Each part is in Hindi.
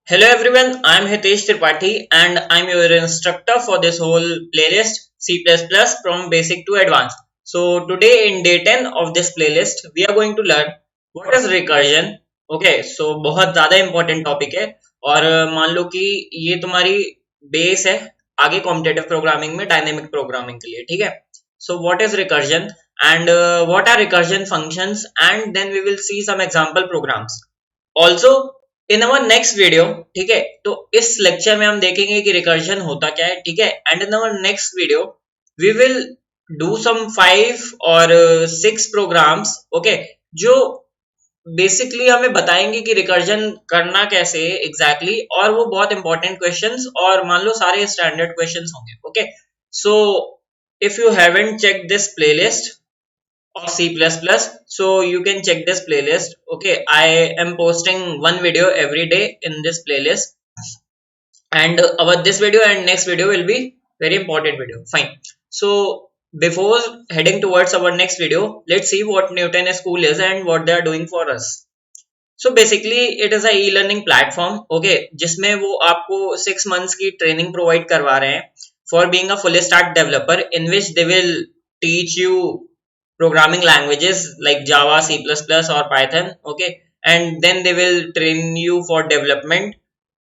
Hello everyone, I am Hitesh Tripathi and I am your instructor for this whole playlist C++ from basic to advanced. So today in day 10 of this playlist we are going to learn what is recursion. Okay, so बहुत ज़्यादा important topic है और मान लो कि ये तुम्हारी base है आगे कॉम्पिटेटिव प्रोग्रामिंग में डायनेमिक प्रोग्रामिंग के लिए, ठीक है. So what is recursion and what are recursion functions and then we will see some example programs. Also in our next video, ठीक है, तो इस लेक्चर में हम देखेंगे कि रिकर्जन होता क्या है, ठीक है. And in our next video we will do some 5 और 6 प्रोग्राम्स, ओके, जो बेसिकली हमें बताएंगे कि रिकर्जन करना कैसे है एग्जैक्टली और वो बहुत इंपॉर्टेंट क्वेश्चंस और मान लो सारे स्टैंडर्ड क्वेश्चंस होंगे. Okay, so if you haven't check this playlist of C++, so you can check this playlist. Okay, I am posting one video every day in this playlist, and our this video and next video will be very important video. Fine. So before heading towards our next video, let's see what Newton School is and what they are doing for us. So basically it is a e-learning platform, okay, जिसमें वो आपको 6 months की training provide करवा रहे हैं for being a full stack developer, in which they will teach you programming languages like Java, C++ or Python, okay, and then they will train you for development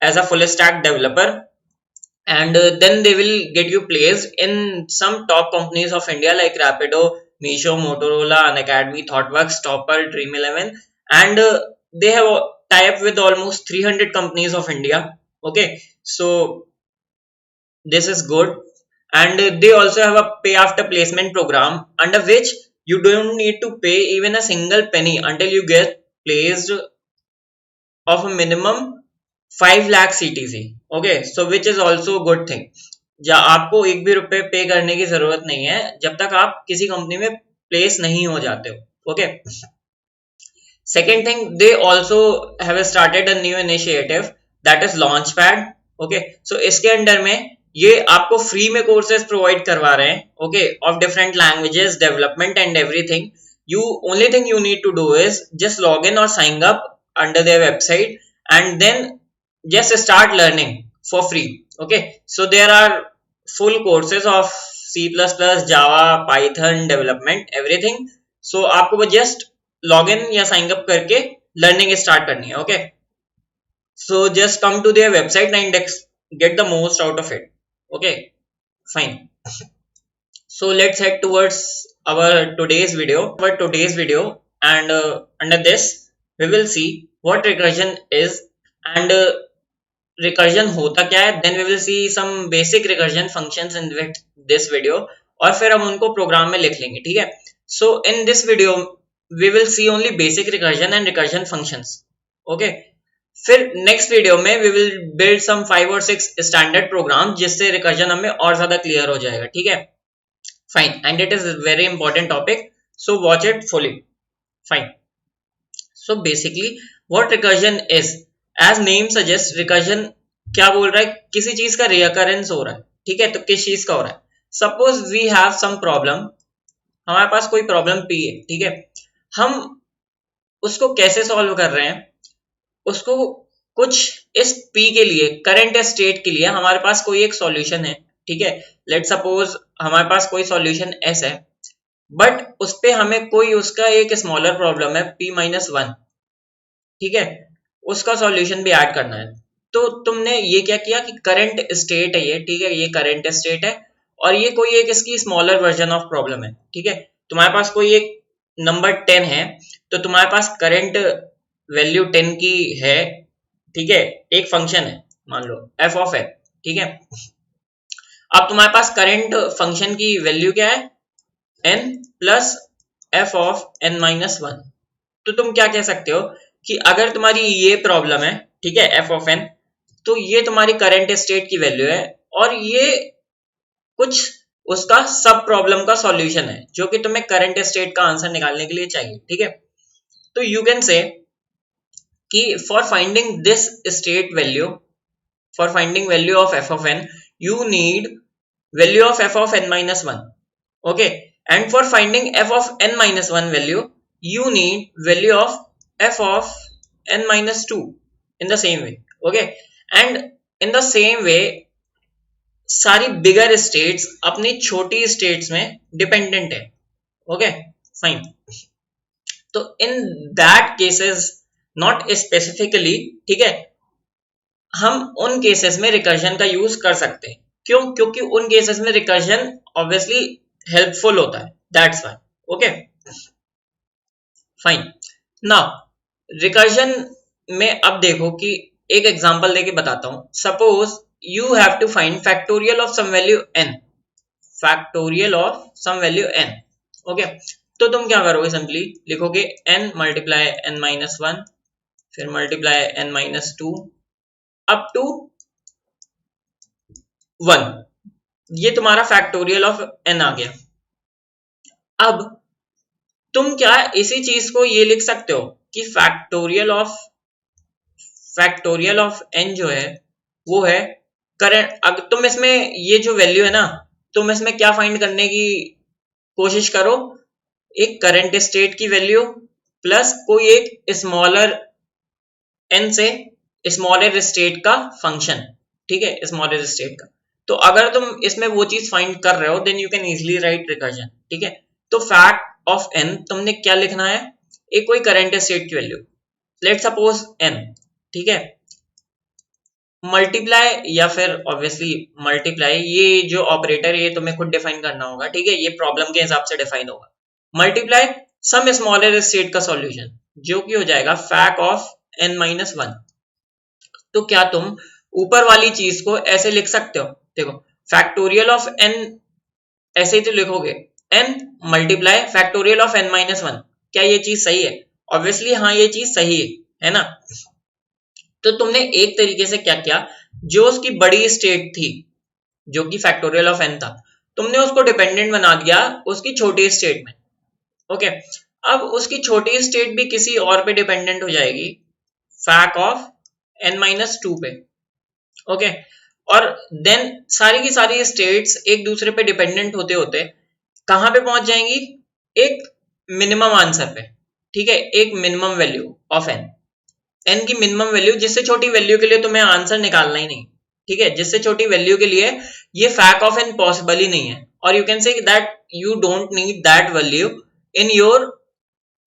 as a full stack developer, and then they will get you placed in some top companies of India like Rapido, Meesho, Motorola, Unacademy, ThoughtWorks, Topper, Dream11, and they have a tie-up with almost 300 companies of India. Okay, so this is good, and they also have a pay after placement program under which you don't need to pay even a single penny until you get placed of a minimum 5 lakh CTC. Okay, so which is also a good thing. आपको एक भी रुपए पे करने की जरूरत नहीं है जब तक आप किसी कंपनी में प्लेस नहीं हो जाते हो. Okay, second thing, they also have started a new initiative that is Launchpad. Okay, so इसके अंडर में ये आपको फ्री में कोर्सेज प्रोवाइड करवा रहे हैं, okay, of different languages, development and everything. You only thing you need to do is just log in और sign up under their website and then just start learning for free. Okay, so there are full courses of C++, Java, Python, development, everything. So आपको बस just log in या sign up करके learning start करनी है. Okay, so just come to their website and get the most out of it. Okay, fine. So let's head towards our today's video, and under this we will see what recursion is and recursion होता क्या है. Then we will see some basic recursion functions in this video और फिर हम उनको प्रोग्राम में लिख लेंगे, ठीक है. So in this video we will see only basic recursion and recursion functions. Okay, फिर नेक्स्ट वीडियो में वी विल बिल्ड सम 5 और 6 स्टैंडर्ड प्रोग्राम जिससे रिकर्जन हमें और ज्यादा क्लियर हो जाएगा, ठीक है. Fine, and it is very important topic, so watch it fully. Fine. So basically what recursion is, as name suggest, recursion क्या बोल रहा है, किसी चीज का रिकरेंस हो रहा है, ठीक है. तो किस चीज का हो रहा है, suppose we have some problem, हमारे पास कोई प्रॉब्लम पी है, ठीक है. हम उसको कैसे सॉल्व कर रहे हैं, उसको कुछ इस P के लिए, करंट स्टेट के लिए हमारे पास कोई एक सॉल्यूशन है, ठीक है. लेट सपोज हमारे पास कोई सॉल्यूशन S है, बट उस पे हमें कोई उसका एक स्मॉलर प्रॉब्लम है P-1, ठीक है, उसका सॉल्यूशन भी ऐड करना है. तो तुमने ये क्या किया कि करंट स्टेट है ये, ठीक है, ये करंट स्टेट है और ये कोई एक इसकी स्मॉलर वर्जन ऑफ प्रॉब्लम है, ठीक है. तुम्हारे पास कोई एक नंबर 10 है, तो तुम्हारे पास करंट वैल्यू 10 की है, ठीक है. एक फंक्शन है मान लो f ऑफ x, ठीक है. अब तुम्हारे पास करंट फंक्शन की वैल्यू क्या है, n plus f of n-1. तो तुम क्या कह सकते हो कि अगर तुम्हारी ये प्रॉब्लम है, ठीक है, f ऑफ n, तो ये तुम्हारी करंट स्टेट की वैल्यू है और ये कुछ उसका सब प्रॉब्लम का सॉल्यूशन है जो कि तुम्हें करंट स्टेट का आंसर निकालने के लिए चाहिए, ठीक है. तो यू कैन से कि for finding this state value, for finding value of f of n, you need value of f of n-1. Okay, and for finding f of n-1 value, you need value of f of n-2 in the same way. Okay, and in the same way सारी बिगर स्टेट्स अपनी छोटी स्टेट्स में डिपेंडेंट है। Okay fine. तो in that cases, not specifically, ठीक है, हम उन केसेस में रिकर्जन का यूज कर सकते हैं। क्यों? क्योंकि उन केसेस में रिकर्जन ऑब्वियसली हेल्पफुल होता है, that's why. Okay fine. Now recursion में अब देखो कि एक एग्जांपल देके बताता हूं। Suppose you have to find factorial of some value n, factorial of some value n। Okay, तो तुम क्या करोगे? सिंपली लिखोगे n multiply n minus one, फिर multiply n minus two up to one. ये तुम्हारा फैक्टोरियल ऑफ n आ गया। अब तुम क्या इसी चीज को ये लिख सकते हो कि फैक्टोरियल ऑफ n जो है वो है करंट। अगर तुम इसमें ये जो वैल्यू है ना, तुम इसमें क्या फाइंड करने की कोशिश करो? एक करंट स्टेट की वैल्यू प्लस कोई एक स्मॉलर n से स्मॉलर स्टेट का फंक्शन, ठीक है, स्मॉलर स्टेट का। तो अगर तुम इसमें वो चीज फाइंड कर रहे हो then you can easily write recursion, ठीक है। तो फैक्ट ऑफ n तुमने क्या लिखना है? एक कोई करंट स्टेट की वैल्यू, लेट सपोज n, ठीक है, मल्टीप्लाई, या फिर ऑब्वियसली मल्टीप्लाई, ये जो ऑपरेटर ये तुम्हें खुद डिफाइन करना होगा, ठीक है, ये प्रॉब्लम के हिसाब से डिफाइन होगा। मल्टीप्लाई सम स्मॉलर स्टेट का सॉल्यूशन, जो कि हो जाएगा fact of n minus one. तो क्या तुम ऊपर वाली चीज को ऐसे लिख सकते हो? देखो फैक्टोरियल ऑफ n ऐसे ही तो लिखोगे, n multiply factorial of n minus one. क्या ये चीज सही है? ऑब्वियसली हाँ, ये चीज सही है ना। तो तुमने एक तरीके से क्या किया, जो उसकी बड़ी स्टेट थी जो कि फैक्टोरियल ऑफ n था, तुमने उसको डिपेंडेंट बना दिया उसकी छोटी स्टेट में। ओके, अब उसकी छोटी स्टेट भी किसी और पे डिपेंडेंट हो जाएगी, fact of n minus to पे। ओके, और देन सारी की सारी स्टेट्स एक दूसरे पे डिपेंडेंट होते होते कहां पे पहुंच जाएंगी? एक मिनिमम आंसर पे, ठीक है, एक मिनिमम वैल्यू ऑफ n की मिनिमम वैल्यू, जिससे छोटी वैल्यू के लिए तुम्हें आंसर निकालना ही नहीं, ठीक है, जिससे छोटी वैल्यू के लिए ये फैक्ट ऑफ n पॉसिबल ही नहीं है। और you can say that you don't need that value in your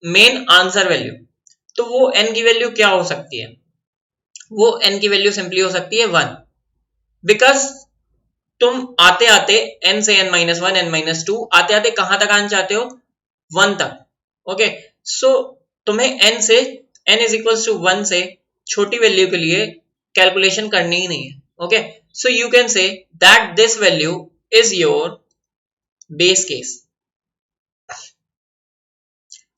main answer value. तो वो n की वैल्यू क्या हो सकती है? वो n की वैल्यू सिंपली हो सकती है वन, बिकॉज तुम आते आते n से n minus one, n minus to, आते आते कहां तक आना चाहते हो? वन तक। ओके, सो तुम्हें n से n is equals to one से छोटी वैल्यू के लिए कैलकुलेशन करनी ही नहीं है। Okay, so you can say that this value is your base case.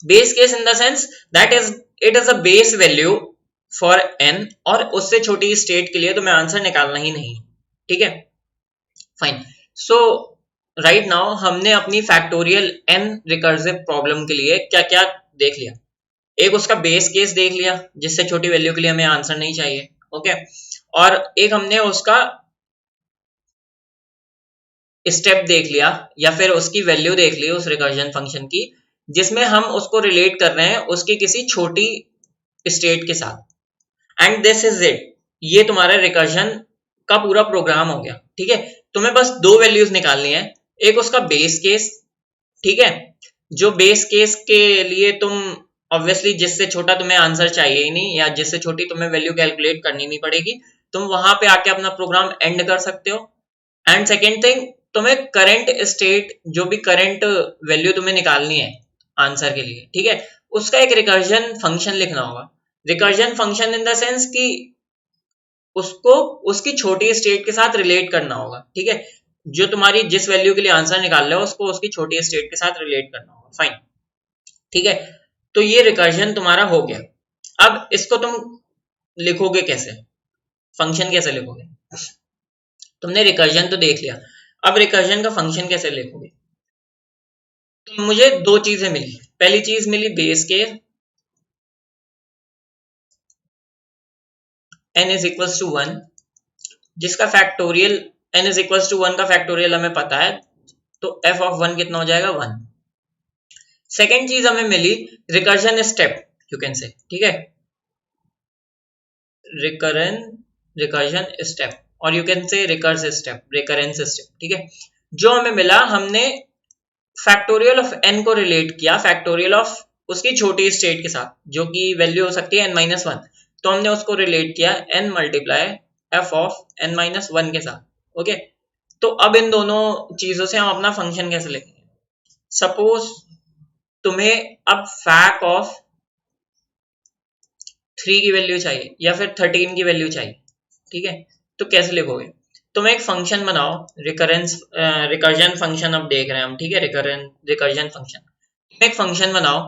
Base case in the sense that is it is a base value for n, और उससे छोटी स्टेट के लिए तुम्हें आंसर निकालना ही नहीं, ठीक है, फाइन। सो राइट नाउ हमने अपनी फैक्टोरियल n रिकर्सिव प्रॉब्लम के लिए क्या क्या देख लिया। एक उसका बेस केस देख लिया जिससे छोटी वैल्यू के लिए हमें आंसर नहीं चाहिए। ओके, और एक हमने उसका स्टेप देख लिया या फिर उसकी वैल्यू देख ली उस रिकर्जन फंक्शन की, जिसमें हम उसको रिलेट कर रहे हैं उसकी किसी छोटी स्टेट के साथ। एंड दिस इज इट, ये तुम्हारा रिकर्जन का पूरा प्रोग्राम हो गया, ठीक है। तुम्हें बस दो वैल्यूज निकालनी है, एक उसका बेस केस, ठीक है, जो बेस केस के लिए तुम ऑब्वियसली जिससे छोटा तुम्हें आंसर चाहिए ही नहीं, या जिससे छोटी तुम्हें वैल्यू कैलकुलेट करनी नहीं पड़ेगी, तुम वहां पे आके अपना प्रोग्राम एंड कर सकते हो। एंड सेकेंड थिंग, तुम्हें करंट स्टेट, जो भी करंट वैल्यू तुम्हें निकालनी है आंसर के लिए, ठीक है, उसका एक रिकर्जन फंक्शन लिखना होगा। Recursion function in the sense कि उसको उसकी छोटी स्टेट के साथ रिलेट करना होगा, ठीक है, जो तुम्हारी जिस वैल्यू के लिए आंसर निकाल रहे हो उसको उसकी छोटी स्टेट के साथ रिलेट करना होगा, फाइन, ठीक है। तो ये रिकर्जन तुम्हारा हो गया। अब इसको तुम लिखोगे कैसे? फंक्शन कैसे लिखोगे? तुमने रिकर्जन तो देख लिया, अब रिकर्जन का फंक्शन कैसे लिखोगे? तो मुझे दो चीजें मिली। पहली चीज मिली base case n is equals to one, जिसका factorial n is equals to one का फैक्टोरियल हमें पता है, तो f ऑफ वन कितना हो जाएगा? वन। सेकेंड चीज हमें मिली recursion step, you can say, ठीक है, रिकरन रिकर्जन स्टेप, और you can say recurse step, recurrence step, ठीक है। जो हमें मिला, हमने फैक्टोरियल ऑफ n को रिलेट किया फैक्टोरियल ऑफ उसकी छोटी स्टेट के साथ, जो कि वैल्यू हो सकती है n-1, तो हमने उसको रिलेट किया n multiply f of n-1 के साथ। ओके, तो अब इन दोनों चीजों से हम अपना फंक्शन कैसे लिखेंगे। सपोज तुम्हें अब फैक ऑफ 3 की वैल्यू चाहिए या फिर 13 की वैल्यू चाहिए, ठीक है, तो कैसे लिखोगे। तुम एक फंक्शन बनाओ, रिकर्जन फंक्शन अब देख रहे हैं हम, ठीक है, रिकर्जन फंक्शन। तुम एक फंक्शन बनाओ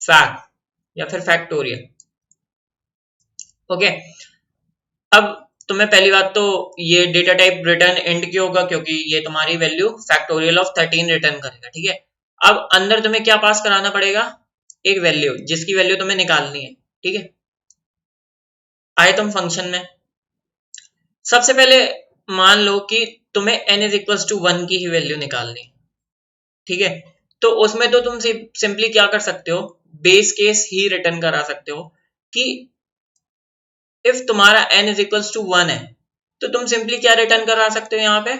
फैक या फिर फैक्टोरियल। ओके, अब तुम्हें पहली बात तो ये डेटा टाइप रिटर्न इंड क्यों होगा, क्योंकि ये तुम्हारी वैल्यू फैक्टोरियल ऑफ 13 रिटर्न करेगा, ठीक है। अब अंदर तुम्हें क्या पास कराना पड़ेगा, एक वैल्यू जिसकी वैल्यू तुम्हें निकालनी है, ठीक है। आए तुम फंक्शन में, सबसे पहले मान लो कि तुम्हें n इज इक्वल टू 1 की ही वैल्यू निकालनी, ठीक है। तो उसमें तो तुम सिंपली क्या कर सकते हो, बेस केस ही रिटर्न करा सकते हो कि इफ तुम्हारा n इज इक्वल टू 1 है, तो तुम सिंपली क्या रिटर्न करा सकते हो यहाँ पे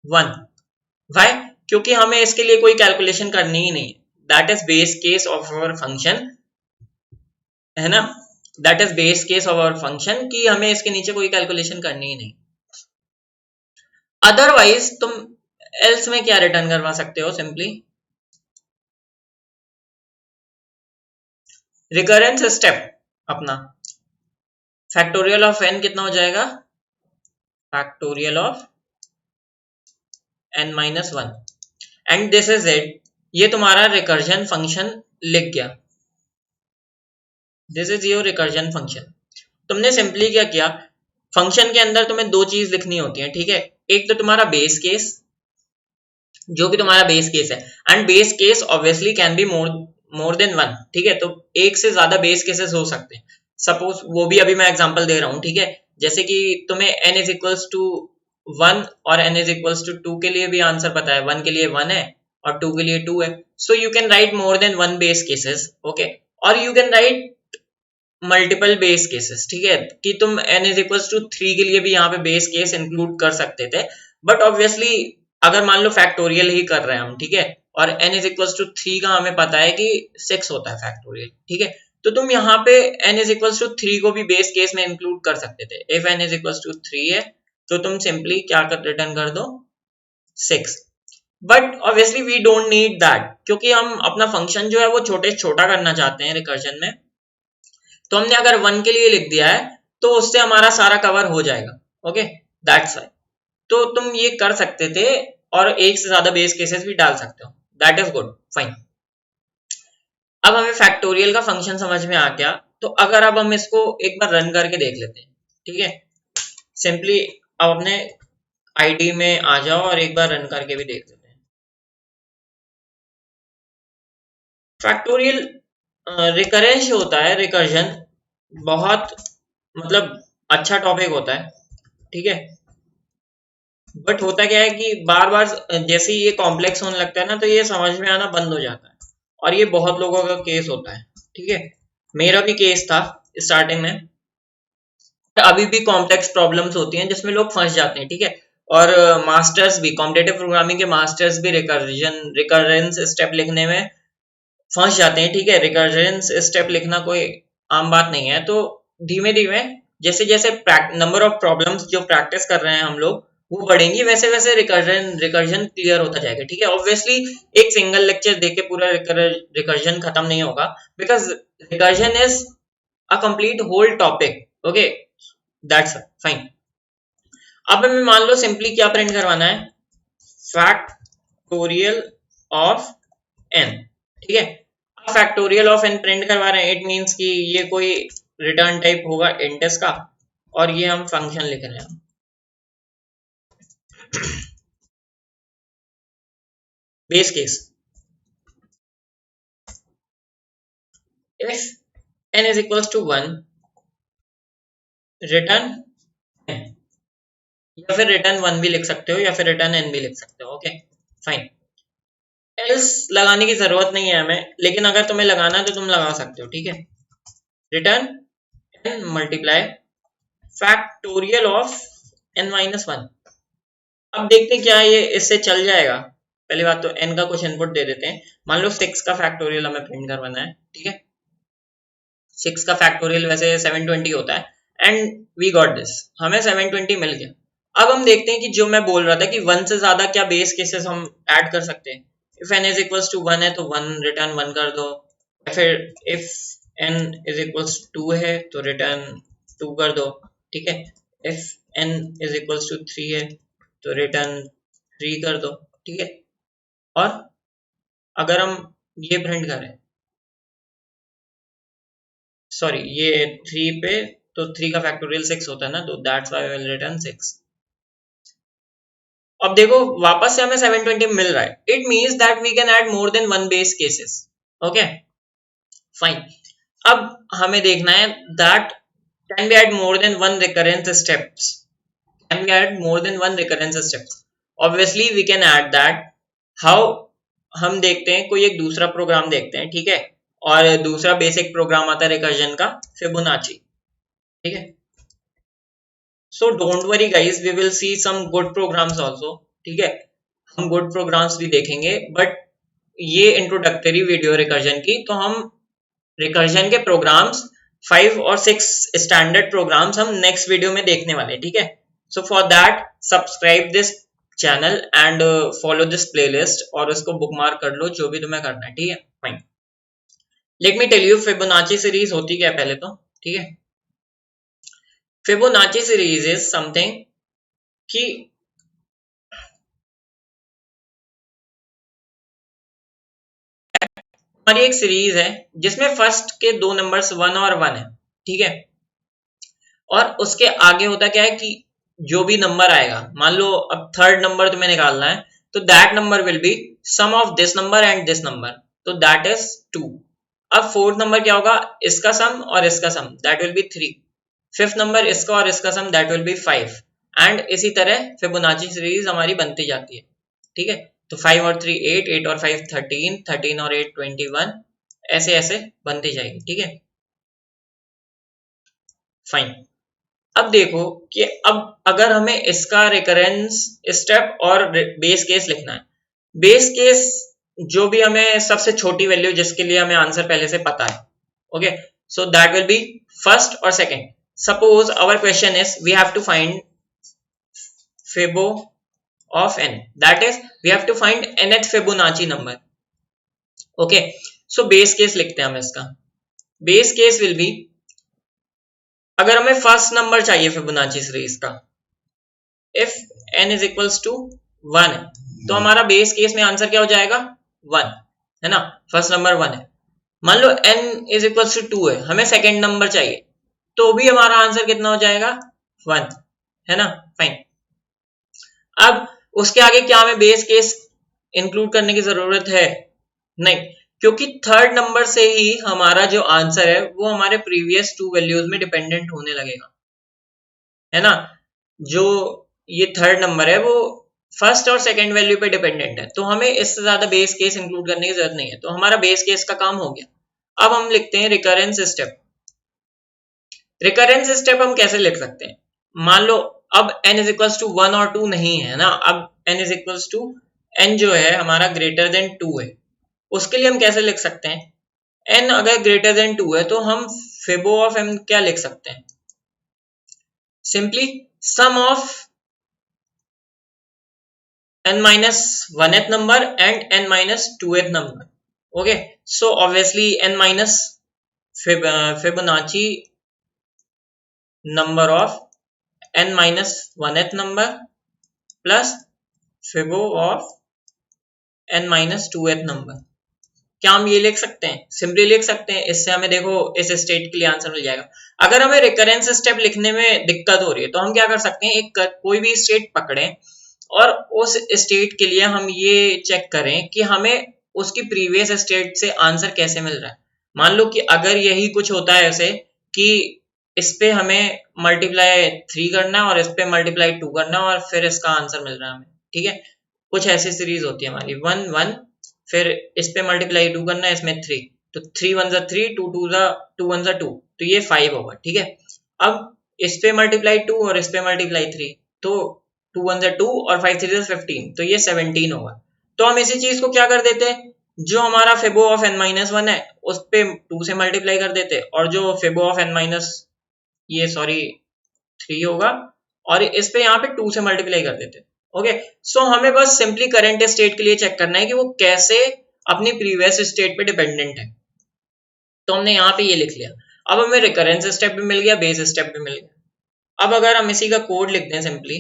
1। वाई, क्योंकि हमें इसके लिए कोई कैलकुलेशन करनी ही नहीं, that is base case of our function, है ना, that is base case of our function कि हमें इसके नीचे कोई कैलकुलेशन करनी ही नहीं। अदरवाइज तुम एल्स में क्या रिटर्न करवा सकते हो, सिंपली रिकरेंस स्टेप अपना फैक्टोरियल ऑफ n कितना हो जाएगा, factorial of n-1 and this is it. ये तुम्हारा रिकर्जन फंक्शन लिख गया, this is your recursion function. तुमने सिंपली क्या किया, फंक्शन के अंदर तुम्हें दो चीज लिखनी होती है, ठीक है। एक तो तुम्हारा बेस केस, जो कि तुम्हारा बेस केस है, and base case obviously can be more than 1, ठीक है। तो एक से ज्यादा बेस केसेस हो सकते हैं, सपोज वो भी अभी मैं एग्जांपल दे रहा हूँ, ठीक है। जैसे कि तुम्हें n इज इक्वल्स टू 1 और n इज इक्वल्स टू 2 के लिए भी आंसर पता है, 1 के लिए 1 है और 2 के लिए 2 है, so you can write more than 1 base cases, okay. और you can write multiple base cases, ठीक है, कि तुम n इज इक्वल्स टू 3 के लिए भी यहाँ पे बेस केस इंक्लूड कर सकते थे, बट ऑब्वियसली अगर मान लो फैक्टोरियल ही कर रहे हैं हम, ठीक है, और n इज इक्वल्स टू 3 का हमें पता है कि 6 होता है फैक्टोरियल, ठीक है, तो तुम यहाँ पे n इज इक्वल्स टू 3 को भी बेस केस में इंक्लूड कर सकते थे। If n is equals to 3 है तो तुम सिंपली क्या कर रिटर्न कर दो 6, but obviously we don't need that, क्योंकि हम अपना फंक्शन जो है वो छोटे छोटा करना चाहते हैं रिकर्जन में, तो हमने अगर 1 के लिए लिख दिया है तो उससे हमारा सारा कवर हो जाएगा, ओके, दैट्स व्हाई। तो तुम ये कर सकते थे और एक से ज्यादा बेस केसेस भी डाल सकते हो, दैट इज गुड, फाइन। अब हमें फैक्टोरियल का फंक्शन समझ में आ गया, तो अगर अब हम इसको एक बार रन करके देख लेते हैं, ठीक है, सिंपली अब अपने आईडी में आ जाओ और एक बार रन करके भी देख लेते हैं। फैक्टोरियल रिकरेंस जो होता है, रिकर्जन बहुत मतलब अच्छा टॉपिक होता है, ठीक है, बट होता क्या है कि बार बार जैसे ही ये कॉम्प्लेक्स होने लगता है ना, तो ये समझ में आना बंद हो जाता है, और ये बहुत लोगों का केस होता है, ठीक है, मेरा भी केस था स्टार्टिंग में। अभी भी कॉम्प्लेक्स प्रॉब्लम्स होती हैं जिसमें लोग फंस जाते हैं, ठीक है, और मास्टर्स भी, कॉम्पिटिटिव प्रोग्रामिंग के मास्टर्स भी रिकरेंस स्टेप लिखने में फंस जाते हैं, ठीक है। रिकरेंस स्टेप लिखना कोई आम बात नहीं है, तो धीमे धीमे जैसे जैसे नंबर ऑफ प्रॉब्लम्स जो प्रैक्टिस कर रहे हैं हम लोग वो बढ़ेंगी, वैसे वैसे रिकर्जन क्लियर होता जाएगा, ठीक है। ऑब्वियसली एक सिंगल लेक्चर देके पूरा रिकर्जन खत्म नहीं होगा, because recursion is a complete whole topic, okay, that's fine. अब हमें मान लो सिंपली क्या प्रिंट करवाना है, फैक्टोरियल ऑफ n, ठीक है। अब फैक्टोरियल ऑफ n प्रिंट करवा रहे हैं, इट मींस कि ये कोई रिटर्न टाइप होगा इंट का, और ये हम फंक्शन लिख रहे हैं base case, if n is equals to 1 return n, या फिर रिटर्न 1 भी लिख सकते हो या फिर रिटर्न n भी लिख सकते हो, ओके, फाइन। एल्स लगाने की जरूरत नहीं है हमें, लेकिन अगर तुम्हें लगाना है तो तुम लगा सकते हो, ठीक है। Return n multiply factorial of n-1। अब देखते हैं क्या ये इससे चल जाएगा। पहली बात तो n का कुछ इनपुट दे देते हैं। मान लो 6 का फैक्टोरियल हमें प्रिंट करवाना है, ठीक है। 6 का फैक्टोरियल वैसे 720 होता है एंड वी गॉट दिस, हमें 720 मिल गया। अब हम देखते हैं कि जो मैं बोल रहा था कि 1 से ज्यादा क्या बेस केसेस हम ऐड कर सकते हैं। If n is equals to 1 है तो 1 रिटर्न 1 कर दो, फिर if n is equals to 2 है तो रिटर्न 2 कर दो, ठीक है। If n is equals to 3 है तो रिटर्न 3 कर दो, ठीक है। और अगर हम ये प्रिंट करें, सॉरी ये 3 पे, तो 3 का फैक्टोरियल 6 होता है ना, तो that's why we will return 6। अब देखो वापस से हमें 720 मिल रहा है, it means that we can add more than one base cases. Okay fine. अब हमें देखना है that can we add more than one recurrence steps, can we add more than one recurrence steps. Obviously we can add that. How? हम देखते हैं कोई एक दूसरा प्रोग्राम देखते हैं, ठीक है। और दूसरा बेसिक प्रोग्राम आता है रिकर्जन का, फिबोनाची, ठीक है। So don't worry guys, we will see some good programs also, ठीक है। हम गुड प्रोग्राम्स भी देखेंगे, बट ये इंट्रोडक्टरी वीडियो रिकर्जन की, तो हम रिकर्जन के प्रोग्राम्स 5 और 6 स्टैंडर्ड प्रोग्राम्स हम नेक्स्ट वीडियो में देखने वाले हैं, ठीक है। So for that subscribe this channel and follow this playlist, और उसको बुकमार्क कर लो जो भी तुम्हें करना है, ठीक है। Fine, let me tell you Fibonacci series होती क्या है पहले तो, ठीक है। फिबोनाची सीरीज इज समथिंग कि हमारी एक सीरीज है जिसमें फर्स्ट के दो नंबर्स 1 और 1 है, ठीक है। और उसके आगे होता क्या है कि जो भी नंबर आएगा, मान लो अब थर्ड नंबर तुम्हें निकालना है, तो that number will be sum of this number and this number, तो दैट इज 2। अब फोर्थ नंबर क्या होगा, इसका सम और इसका sum, that will be 3। Fifth number इसका और इसका sum, that will be 5। And इसी तरह फिबोनाची सीरीज हमारी बनती जाती है, ठीक है। तो 5 और 3 8, 8 और 5 13, 13 और 8 21, ऐसे ऐसे बनती जाएगी, ठीक है। फाइन। अब देखो कि अब अगर हमें इसका रिकरेंस स्टेप और बेस केस लिखना है, बेस केस जो भी हमें सबसे छोटी वैल्यू जिसके लिए हमें आंसर पहले से पता है, okay, so that will be first और second. Suppose our question is we have to find Fibo of n, that is we have to find nth Fibonacci number, okay। so base case लिखते हैं हम इसका। base case will be, अगर हमें फर्स्ट नंबर चाहिए फिबोनाची सीरीज का, if n is equals to 1 है, तो हमारा बेस केस में आंसर क्या हो जाएगा, 1 है ना, फर्स्ट नंबर 1 है। मान लो n is equals to 2 है, हमें सेकंड नंबर चाहिए, तो भी हमारा आंसर कितना हो जाएगा, 1 है ना। फाइन। अब उसके आगे क्या हमें बेस केस इंक्लूड करने की जरूरत है, नहीं, क्योंकि थर्ड नंबर से ही हमारा जो आंसर है वो हमारे प्रीवियस टू वैल्यूज में डिपेंडेंट होने लगेगा, है ना। जो ये थर्ड नंबर है वो फर्स्ट और सेकंड वैल्यू पे डिपेंडेंट है, तो हमें इससे ज्यादा बेस केस इंक्लूड करने की जरूरत नहीं है, तो हमारा बेस केस का काम हो गया। अब हम लिखते हैं रिकरेंस स्टेप। रिकरेंस स्टेप हम कैसे लिख सकते हैं, मान लो अब n इज इक्वल्स टू 1 और 2 नहीं है ना, अब n is equals to n जो है हमारा ग्रेटर देन 2 है, उसके लिए हम कैसे लिख सकते हैं, n अगर ग्रेटर देन 2 है तो हम फिबो ऑफ m क्या लिख सकते हैं, simply some of n minus 1th number and n minus 2th number, okay। so obviously n minus Fibonacci number of n minus 1th number plus Fibo of n minus 2th number। क्या हम ये लिख सकते हैं, सिंपली लिख सकते हैं, इससे हमें देखो इस स्टेट के लिए आंसर मिल जाएगा। अगर हमें रिकरेंस स्टेप लिखने में दिक्कत हो रही है तो हम क्या कर सकते हैं, एक कोई भी स्टेट पकड़ें और उस स्टेट के लिए हम ये चेक करें कि हमें उसकी प्रीवियस स्टेट से आंसर कैसे मिल रहा है। मान लो कि अगर यही कुछ होता है ऐसे कि इस पे हमें मल्टीप्लाई 3 करना है और इस पे मल्टीप्लाई 2 करना है और फिर इसका आंसर मिल रहा है हमें, ठीक है। कुछ ऐसी सीरीज होती है हमारी 1 1, फिर इस पे मल्टीप्लाई 2 करना है, इसमें 3, तो 3 1 3, 2 2 2 1 2, तो ये 5 होगा, ठीक है। अब इस पे मल्टीप्लाई 2 और इस पे मल्टीप्लाई 3, तो 2 1 से 2 और 5 3 से 15, तो ये 17 होगा। तो हम इसी चीज को क्या कर देते हैं, जो हमारा फेबो ऑफ n-1 है उस पे 2 से मल्टीप्लाई कर देते, और जो फेबो ऑफ ये सॉरी 3 होगा, और इस पे यहाँ पे 2 से मल्टीप्लाई कर देते। ओके, सो हमें बस सिंपली करंट स्टेट के लिए चेक करना है कि वो कैसे अपनी प्रीवियस स्टेट पे डिपेंडेंट है। तो हमने यहाँ पे ये लिख लिया। अब हमें रिकरेंस स्टेप भी मिल गया, बेस स्टेप भी मिल गया। अब अगर हम इसी का कोड लिख दें सिंपली,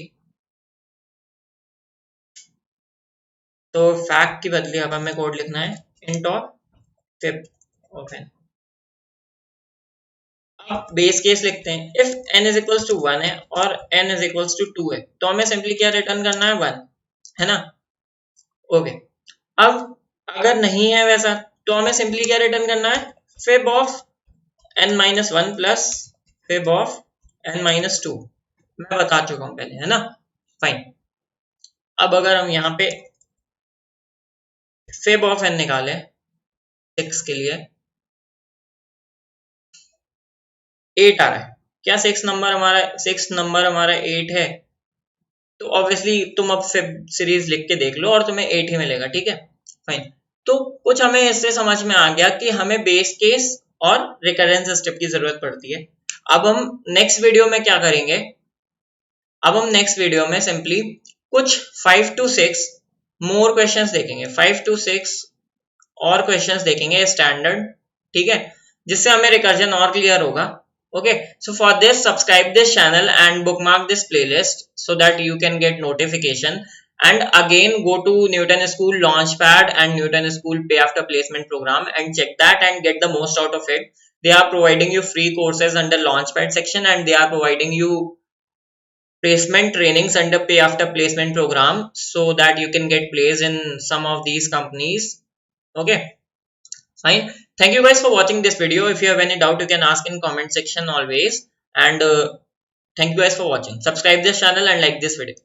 तो फैक्ट की बदले अब हमें कोड लिखना है int of fib of n। अब बेस केस लिखते हैं, if n is equals to 1 है और n इज इक्वल्स टू 2 है, तो हमें सिंपली क्या रिटर्न करना है, 1, है ना। ओके, अब अगर नहीं है वैसा, तो हमें सिंपली क्या रिटर्न करना है, fib of n-1 plus fib of n-2। मैं बता चुका हूं पहले, है ना। फाइन, अब अगर हम यहाँ पे fib of n निकालें 6 के लिए, 8 आ रहा है। क्या 6 नंबर हमारा 8 है, तो ऑब्वियसली तुम अब फिब सीरीज लिख के देख लो और तुम्हें 8 ही मिलेगा, ठीक है। फाइन, तो कुछ हमें इससे समझ में आ गया कि हमें बेस केस और रिकरेंस स्टेप की जरूरत पड़ती है। अब हम नेक्स्ट वीडियो में क्या करेंगे, अब हम नेक्स्ट वीडियो में सिंपली कुछ 5 to 6 मोर क्वेश्चंस देखेंगे, 5 to 6 और क्वेश्चंस देखेंगे स्टैंडर्ड, ठीक है, जिससे हमें रिकर्जन और क्लियर होगा। Okay, so for this, subscribe this channel and bookmark this playlist so that you can get notification. And again, go to Newton School Launchpad and Newton School Pay After Placement program and check that and get the most out of it. They are providing you free courses under Launchpad section, and they are providing you placement trainings under Pay After Placement program so that you can get placed in some of these companies. Okay. Fine, thank you guys for watching this video. If you have any doubt, you can ask in comment section always. And thank you guys for watching. Subscribe this channel and like this video.